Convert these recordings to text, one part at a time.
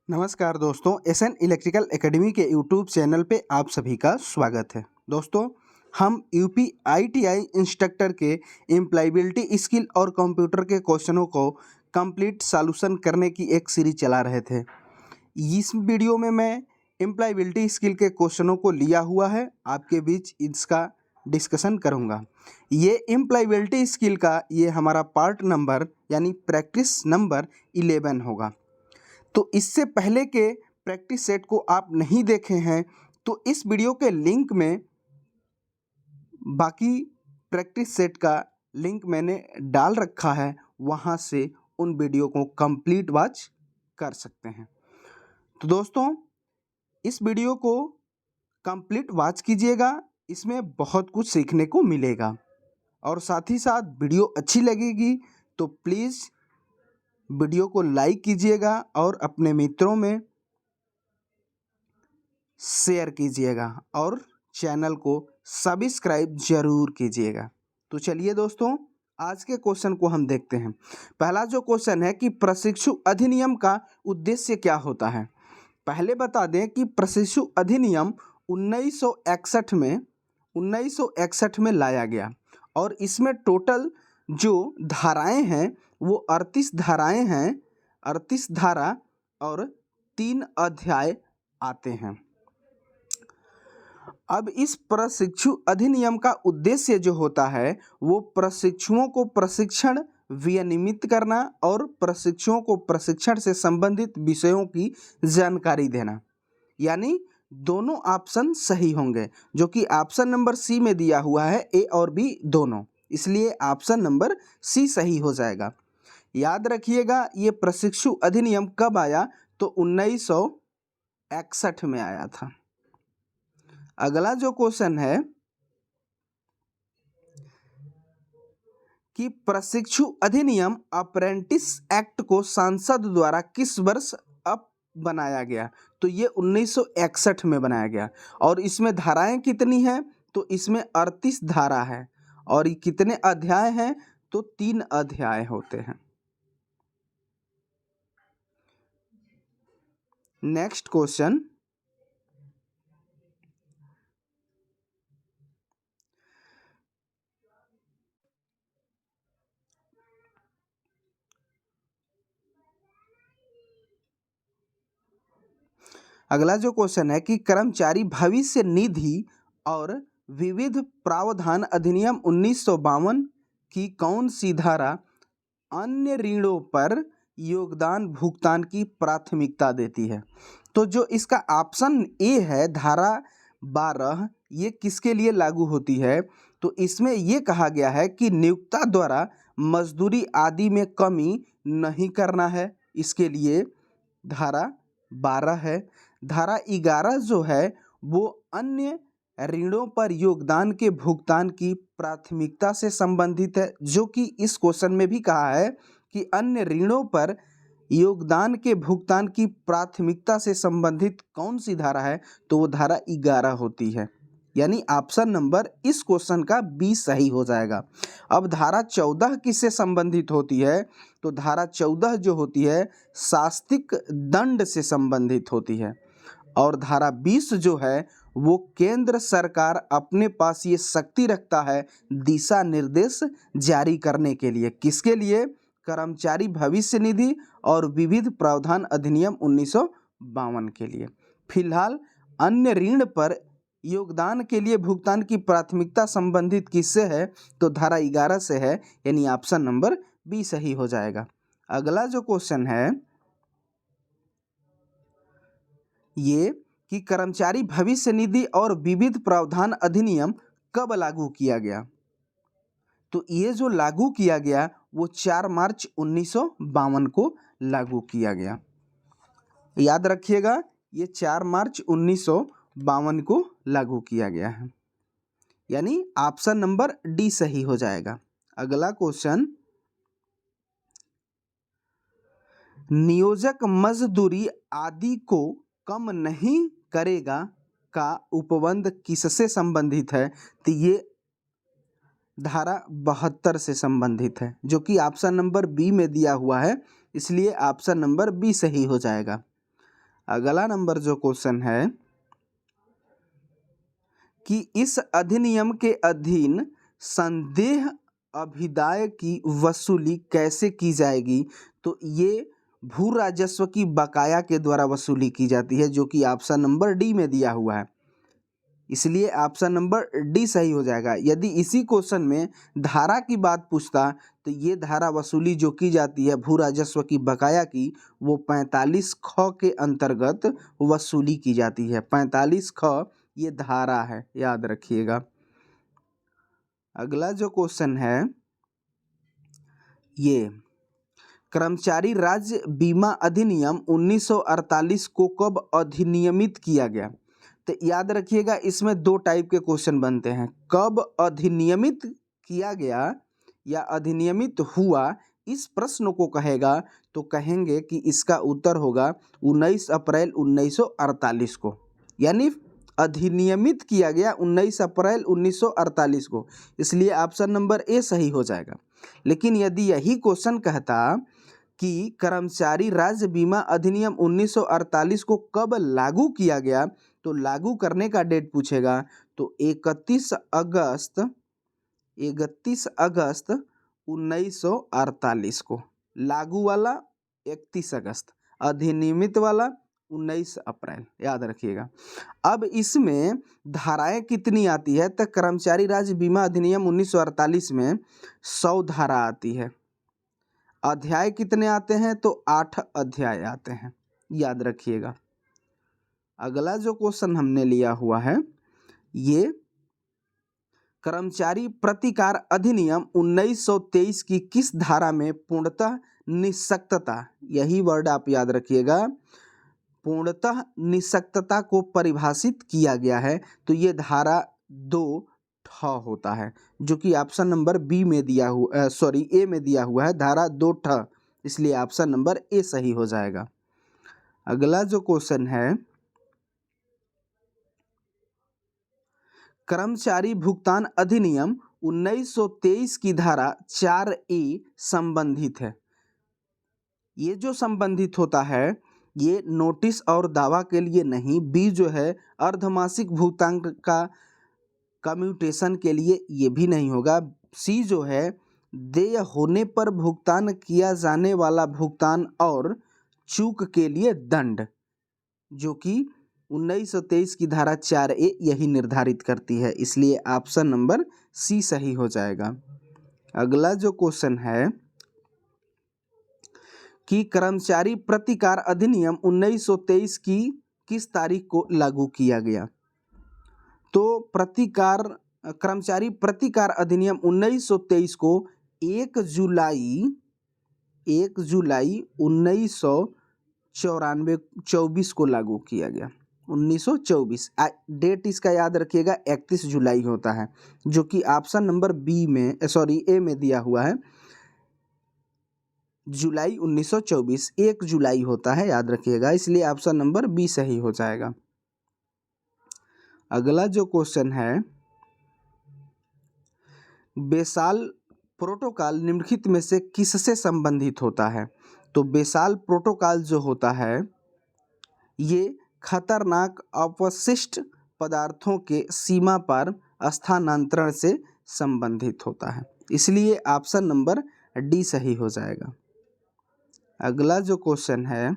नमस्कार दोस्तों, SN electrical academy के यूट्यूब चैनल पे आप सभी का स्वागत है। दोस्तों, हम यूपी आईटीआई इंस्ट्रक्टर के एम्प्लॉयबिलिटी स्किल और कंप्यूटर के क्वेश्चनों को कंप्लीट सॉल्यूशन करने की एक सीरीज चला रहे थे। इस वीडियो में मैं एम्प्लॉयबिलिटी स्किल के क्वेश्चनों को लिया हुआ है, आपके बीच इसका डिस्कशन करूँगा। ये एम्प्लॉयबिलिटी स्किल का ये हमारा पार्ट नंबर यानी प्रैक्टिस नंबर 11 होगा। तो इससे पहले के प्रैक्टिस सेट को आप नहीं देखे हैं तो इस वीडियो के लिंक में बाकी प्रैक्टिस सेट का लिंक मैंने डाल रखा है, वहाँ से उन वीडियो को कंप्लीट वॉच कर सकते हैं। तो दोस्तों, इस वीडियो को कंप्लीट वॉच कीजिएगा, इसमें बहुत कुछ सीखने को मिलेगा। और साथ ही साथ वीडियो अच्छी लगेगी तो प्लीज़ वीडियो को लाइक कीजिएगा और अपने मित्रों में शेयर कीजिएगा और चैनल को सब्सक्राइब जरूर कीजिएगा। तो चलिए दोस्तों, आज के क्वेश्चन को हम देखते हैं। पहला जो क्वेश्चन है कि प्रशिक्षु अधिनियम का उद्देश्य क्या होता है। पहले बता दें कि प्रशिक्षु अधिनियम 1961 में लाया गया और इसमें टोटल जो धाराएं हैं वो 38 धाराएं हैं, 38 धारा और 3 अध्याय आते हैं। अब इस प्रशिक्षु अधिनियम का उद्देश्य जो होता है वो प्रशिक्षुओं को प्रशिक्षण विनियमित करना और प्रशिक्षुओं को प्रशिक्षण से संबंधित विषयों की जानकारी देना, यानी दोनों ऑप्शन सही होंगे, जो कि ऑप्शन नंबर सी में दिया हुआ है, ए और बी दोनों, इसलिए ऑप्शन नंबर सी सही हो जाएगा। याद रखिएगा, ये प्रशिक्षु अधिनियम कब आया तो 1961 में आया था। अगला जो क्वेश्चन है कि प्रशिक्षु अधिनियम अप्रेंटिस एक्ट को संसद द्वारा किस वर्ष अब बनाया गया, तो ये 1961 में बनाया गया। और इसमें धाराएं कितनी हैं, तो इसमें 38 धारा है और कितने अध्याय हैं, तो 3 अध्याय होते हैं। नेक्स्ट क्वेश्चन, अगला जो क्वेश्चन है कि कर्मचारी भविष्य निधि और विविध प्रावधान अधिनियम 1952 की कौन सी धारा अन्य ऋणों पर योगदान भुगतान की प्राथमिकता देती है। तो जो इसका ऑप्शन ए है धारा 12, ये किसके लिए लागू होती है, तो इसमें ये कहा गया है कि नियोक्ता द्वारा मजदूरी आदि में कमी नहीं करना है, इसके लिए धारा 12 है। धारा 11 जो है वो अन्य ऋणों पर योगदान के भुगतान की प्राथमिकता से संबंधित है, जो कि इस क्वेश्चन में भी कहा है कि अन्य ऋणों पर योगदान के भुगतान की प्राथमिकता से संबंधित कौन सी धारा है, तो वो धारा 11 होती है, यानी ऑप्शन नंबर इस क्वेश्चन का बी सही हो जाएगा। अब धारा 14 किससे संबंधित होती है, तो धारा 14 जो होती है शास्तिक दंड से संबंधित होती है। और धारा 20 जो है वो केंद्र सरकार अपने पास ये शक्ति रखता है दिशा निर्देश जारी करने के लिए, किसके लिए, कर्मचारी भविष्य निधि और विविध प्रावधान अधिनियम 1952 के लिए। फिलहाल अन्य ऋण पर योगदान के लिए भुगतान की प्राथमिकता संबंधित किससे है, तो धारा 11 से है, यानी ऑप्शन नंबर बी सही हो जाएगा। अगला जो क्वेश्चन है ये कि कर्मचारी भविष्य निधि और विविध प्रावधान अधिनियम कब लागू किया गया, तो ये जो लागू किया गया वो 4 मार्च 1952 को लागू किया गया। याद रखिएगा, ये 4 मार्च 1952 को लागू किया गया है, यानी ऑप्शन नंबर डी सही हो जाएगा। अगला क्वेश्चन, नियोजक मजदूरी आदि को कम नहीं करेगा का उपबंध किससे संबंधित है, तो ये धारा 72 से संबंधित है, जो कि ऑप्शन नंबर बी में दिया हुआ है, इसलिए ऑप्शन नंबर बी सही हो जाएगा। अगला नंबर जो क्वेश्चन है कि इस अधिनियम के अधीन संदेह अभिदाय की वसूली कैसे की जाएगी? तो ये भू राजस्व की बकाया के द्वारा वसूली की जाती है, जो कि ऑप्शन नंबर डी में दिया हुआ है, इसलिए ऑप्शन नंबर डी सही हो जाएगा। यदि इसी क्वेश्चन में धारा की बात पूछता तो ये धारा वसूली जो की जाती है भू राजस्व की बकाया की, वो 45 ख के अंतर्गत वसूली की जाती है। 45 ख ये धारा है, याद रखिएगा। अगला जो क्वेश्चन है ये कर्मचारी राज्य बीमा अधिनियम 1948 को कब अधिनियमित किया गया? तो याद रखिएगा इसमें दो टाइप के क्वेश्चन बनते हैं, कब अधिनियमित किया गया या अधिनियमित हुआ। इस प्रश्न को कहेगा तो कहेंगे कि इसका उत्तर होगा 19 अप्रैल 1948 को, यानी अधिनियमित किया गया 19 अप्रैल 1948 को, इसलिए ऑप्शन नंबर ए सही हो जाएगा। लेकिन यदि यही क्वेश्चन कहता कि कर्मचारी राज्य बीमा अधिनियम 1948 को कब लागू किया गया, तो लागू करने का डेट पूछेगा तो 31 अगस्त 1948 को, लागू वाला 31 अगस्त, अधिनियमित वाला 19 अप्रैल, याद रखिएगा। अब इसमें धाराएं कितनी आती है? तो कर्मचारी राज्य बीमा अधिनियम 1948 में 100 धारा आती है। अध्याय कितने आते हैं? तो 8 अध्याय आते हैं, याद रखिएगा। अगला जो क्वेश्चन हमने लिया हुआ है ये कर्मचारी प्रतिकार अधिनियम 1923 की किस धारा में पूर्णतः निःशक्तता, यही वर्ड आप याद रखिएगा, पूर्णतः निःशक्तता को परिभाषित किया गया है? तो ये धारा 2 ठ होता है, जो कि ऑप्शन नंबर बी में दिया हुआ ए में दिया हुआ है, धारा 2 ठ, इसलिए ऑप्शन नंबर ए सही हो जाएगा। अगला जो क्वेश्चन है कर्मचारी भुगतान अधिनियम 1923 की धारा 4A संबंधित है। ये जो संबंधित होता है ये नोटिस और दावा के लिए नहीं, बी जो है अर्धमासिक भुगतान का कम्यूटेशन के लिए ये भी नहीं होगा, सी जो है देय होने पर भुगतान किया जाने वाला भुगतान और चूक के लिए दंड, जो कि 1923 की धारा 4A यही निर्धारित करती है, इसलिए ऑप्शन नंबर सी सही हो जाएगा। अगला जो क्वेश्चन है कि कर्मचारी प्रतिकार अधिनियम 1923 की किस तारीख को लागू किया गया? तो कर्मचारी प्रतिकार अधिनियम 1923 को 1 जुलाई 1924 को लागू किया गया। 1924 डेट इसका याद रखिएगा 31 जुलाई होता है, जो कि ऑप्शन नंबर ए में दिया हुआ है। जुलाई 1924 1 जुलाई होता है, याद रखिएगा, इसलिए ऑप्शन नंबर बी सही हो जाएगा। अगला जो क्वेश्चन है बेसाल प्रोटोकॉल निम्नलिखित में से किससे संबंधित होता है? तो बेसाल प्रोटोकॉल जो होता है ये खतरनाक अपशिष्ट पदार्थों के सीमा पर स्थानांतरण से संबंधित होता है, इसलिए ऑप्शन नंबर डी सही हो जाएगा। अगला जो क्वेश्चन है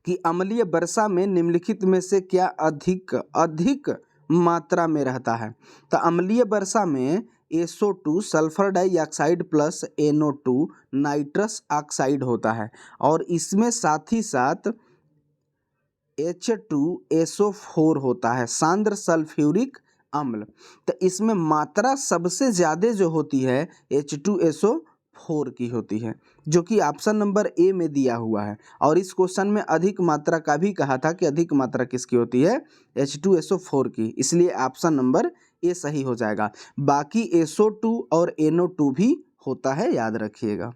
कि अम्लीय वर्षा में निम्नलिखित में से क्या अधिक मात्रा में रहता है? तो अम्लीय वर्षा में SO2 sulphur dioxide plus NO2 nitrous oxide होता है, और इसमें साथ ही साथ H2SO4 होता है, सांद्र सल्फ्यूरिक अम्ल। तो इसमें मात्रा सबसे ज़्यादा जो होती है H2SO4 की होती है, जो कि ऑप्शन नंबर ए में दिया हुआ है। और इस क्वेश्चन में अधिक मात्रा का भी कहा था कि अधिक मात्रा किसकी होती है? H2SO4 की, इसलिए ऑप्शन नंबर ए सही हो जाएगा। बाकी SO2 और NO2 भी होता है, याद रखिएगा।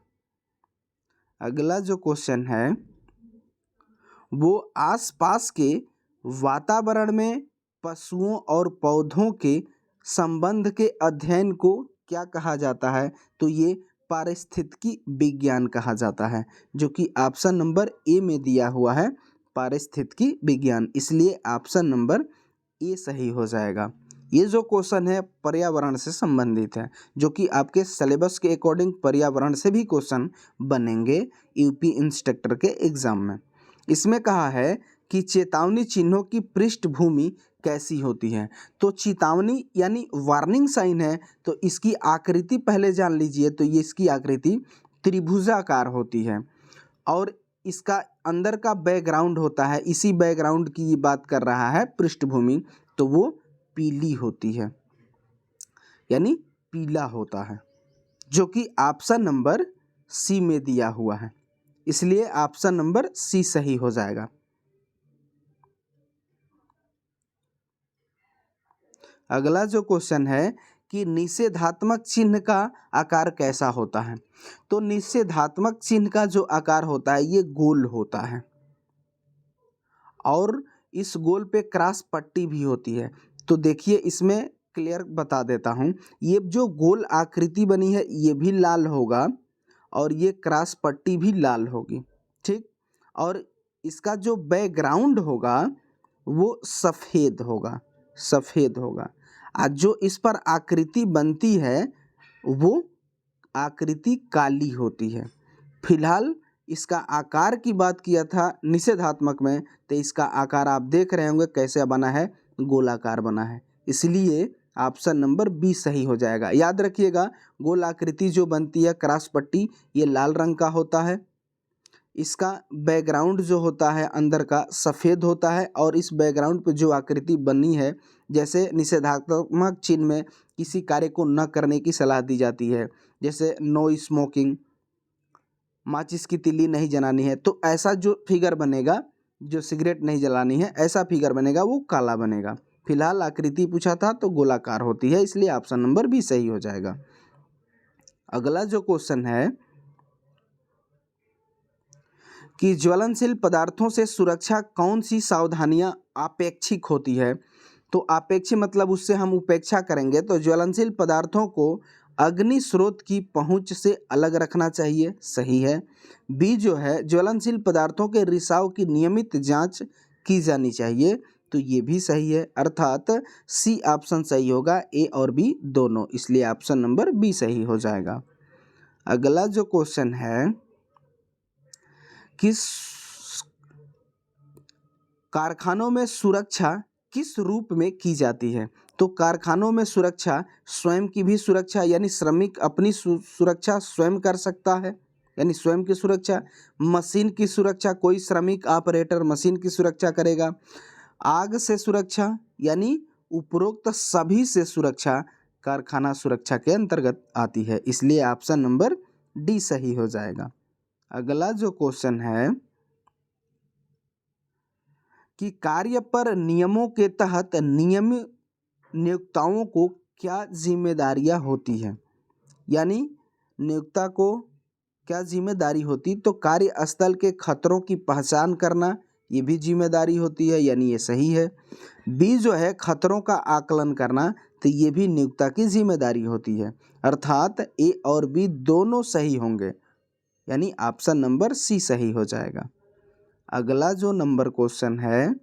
अगला जो क्वेश्चन है वो आसपास के वातावरण में पशुओं और पौधों के संबंध के अध्ययन को क्या कहा जाता है? तो ये पारिस्थितिकी विज्ञान कहा जाता है, जो कि ऑप्शन नंबर ए में दिया हुआ है पारिस्थितिकी विज्ञान, इसलिए ऑप्शन नंबर ए सही हो जाएगा। ये जो क्वेश्चन है पर्यावरण से संबंधित है, जो कि आपके सिलेबस के अकॉर्डिंग पर्यावरण से भी क्वेश्चन बनेंगे यूपी इंस्ट्रक्टर के एग्जाम में। इसमें कहा है कि चेतावनी चिन्हों की पृष्ठभूमि कैसी होती है। तो चेतावनी यानी वार्निंग साइन है, तो इसकी आकृति पहले जान लीजिए। तो ये इसकी आकृति त्रिभुजाकार होती है और इसका अंदर का बैकग्राउंड होता है, इसी बैकग्राउंड की ये बात कर रहा है पृष्ठभूमि, तो वो पीली होती है, यानी पीला होता है, जो कि ऑप्शन नंबर सी में दिया हुआ है, इसलिए ऑप्शन नंबर सी सही हो जाएगा। अगला जो क्वेश्चन है कि निषेधात्मक चिन्ह का आकार कैसा होता है। तो निषेधात्मक चिन्ह का जो आकार होता है ये गोल होता है और इस गोल पे क्रॉस पट्टी भी होती है। तो देखिए इसमें क्लियर बता देता हूँ, ये जो गोल आकृति बनी है ये भी लाल होगा और ये क्रॉस पट्टी भी लाल होगी, ठीक। और इसका जो बैकग्राउंड होगा वो सफ़ेद होगा, सफ़ेद होगा। आज जो इस पर आकृति बनती है वो आकृति काली होती है। फिलहाल इसका आकार की बात किया था निषेधात्मक में, तो इसका आकार आप देख रहे होंगे कैसे बना है, गोलाकार बना है, इसलिए ऑप्शन नंबर बी सही हो जाएगा। याद रखिएगा गोल आकृति जो बनती है क्रॉस पट्टी ये लाल रंग का होता है, इसका बैकग्राउंड जो होता है अंदर का सफ़ेद होता है और इस बैकग्राउंड पे जो आकृति बनी है, जैसे निषेधात्मक चिन्ह में किसी कार्य को न करने की सलाह दी जाती है, जैसे नो स्मोकिंग, माचिस की तिल्ली नहीं जलानी है, तो ऐसा जो फिगर बनेगा, जो सिगरेट नहीं जलानी है ऐसा फिगर बनेगा, वो काला बनेगा। फिलहाल आकृति पूछा था तो गोलाकार होती है, इसलिए ऑप्शन नंबर बी सही हो जाएगा। अगला जो क्वेश्चन है कि ज्वलनशील पदार्थों से सुरक्षा कौन सी सावधानियां आपेक्षिक होती है। तो आपेक्षिक मतलब उससे हम उपेक्षा करेंगे, तो ज्वलनशील पदार्थों को अग्नि स्रोत की पहुंच से अलग रखना चाहिए, सही है। बी जो है ज्वलनशील पदार्थों के रिसाव की नियमित जांच की जानी चाहिए, तो ये भी सही है, अर्थात सी ऑप्शन सही होगा, ए और बी दोनों, इसलिए ऑप्शन नंबर बी सही हो जाएगा। अगला जो क्वेश्चन है किस कारखानों में सुरक्षा किस रूप में की जाती है। तो कारखानों में सुरक्षा स्वयं की भी सुरक्षा, यानी श्रमिक अपनी सुरक्षा स्वयं कर सकता है, यानी स्वयं की सुरक्षा, मशीन की सुरक्षा, कोई श्रमिक ऑपरेटर मशीन की सुरक्षा करेगा, आग से सुरक्षा, यानी उपरोक्त सभी से सुरक्षा कारखाना सुरक्षा के अंतर्गत आती है, इसलिए ऑप्शन नंबर डी सही हो जाएगा। अगला जो क्वेश्चन है कि कार्य पर नियमों के तहत नियमित नियोक्ताओं को क्या जिम्मेदारियां होती हैं, यानी नियोक्ता को क्या जिम्मेदारी होती, तो कार्यस्थल के खतरों की पहचान करना ये भी जिम्मेदारी होती है, यानी ये सही है। बी जो है खतरों का आकलन करना, तो ये भी नियोक्ता की जिम्मेदारी होती है, अर्थात ए और बी दोनों सही होंगे, यानी ऑप्शन नंबर सी सही हो जाएगा। अगला जो नंबर क्वेश्चन है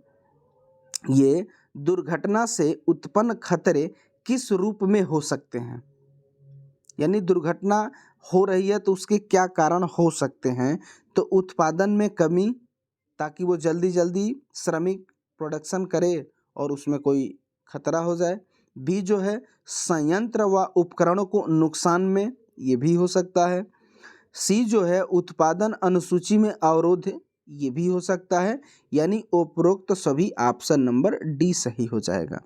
ये दुर्घटना से उत्पन्न खतरे किस रूप में हो सकते हैं, यानी दुर्घटना हो रही है तो उसके क्या कारण हो सकते हैं। तो उत्पादन में कमी, ताकि वो जल्दी जल्दी श्रमिक प्रोडक्शन करे और उसमें कोई खतरा हो जाए। बी जो है संयंत्र व उपकरणों को नुकसान में, ये भी हो सकता है। सी जो है उत्पादन अनुसूची में अवरोध, ये भी हो सकता है, यानी उपरोक्त सभी ऑप्शन नंबर डी सही हो जाएगा।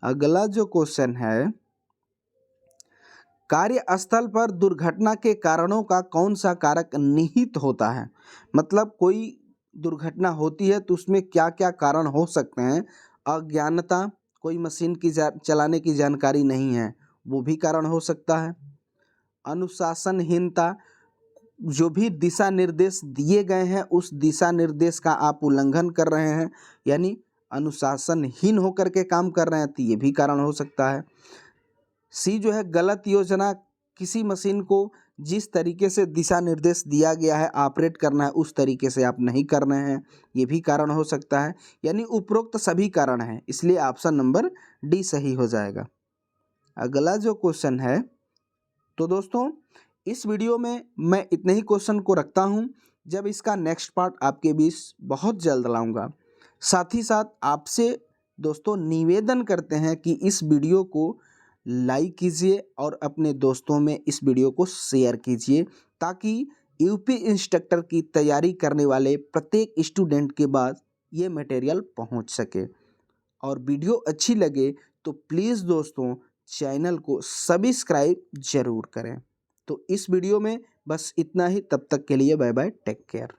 अगला जो क्वेश्चन है कार्यस्थल पर दुर्घटना के कारणों का कौन सा कारक निहित होता है, मतलब कोई दुर्घटना होती है तो उसमें क्या क्या कारण हो सकते हैं। अज्ञानता, कोई मशीन की चलाने की जानकारी नहीं है, वो भी कारण हो सकता है। अनुशासनहीनता, जो भी दिशा निर्देश दिए गए हैं उस दिशा निर्देश का आप उल्लंघन कर रहे हैं, यानी अनुशासनहीन होकर के काम कर रहे हैं, तो ये भी कारण हो सकता है। सी जो है गलत योजना किसी मशीन को जिस तरीके से दिशा निर्देश दिया गया है ऑपरेट करना है उस तरीके से आप नहीं कर रहे हैं, ये भी कारण हो सकता है। यानी उपरोक्त सभी कारण हैं, इसलिए ऑप्शन नंबर डी सही हो जाएगा। अगला जो क्वेश्चन है, तो दोस्तों इस वीडियो में मैं इतने ही क्वेश्चन को रखता हूँ। जब इसका नेक्स्ट पार्ट आपके बीच बहुत जल्द लाऊंगा। साथ ही साथ आपसे दोस्तों निवेदन करते हैं कि इस वीडियो को लाइक कीजिए और अपने दोस्तों में इस वीडियो को शेयर कीजिए, ताकि यूपी इंस्ट्रक्टर की तैयारी करने वाले प्रत्येक स्टूडेंट के पास ये मटेरियल पहुंच सके। और वीडियो अच्छी लगे तो प्लीज़ दोस्तों चैनल को सब्सक्राइब जरूर करें। तो इस वीडियो में बस इतना ही, तब तक के लिए बाय बाय, टेक केयर।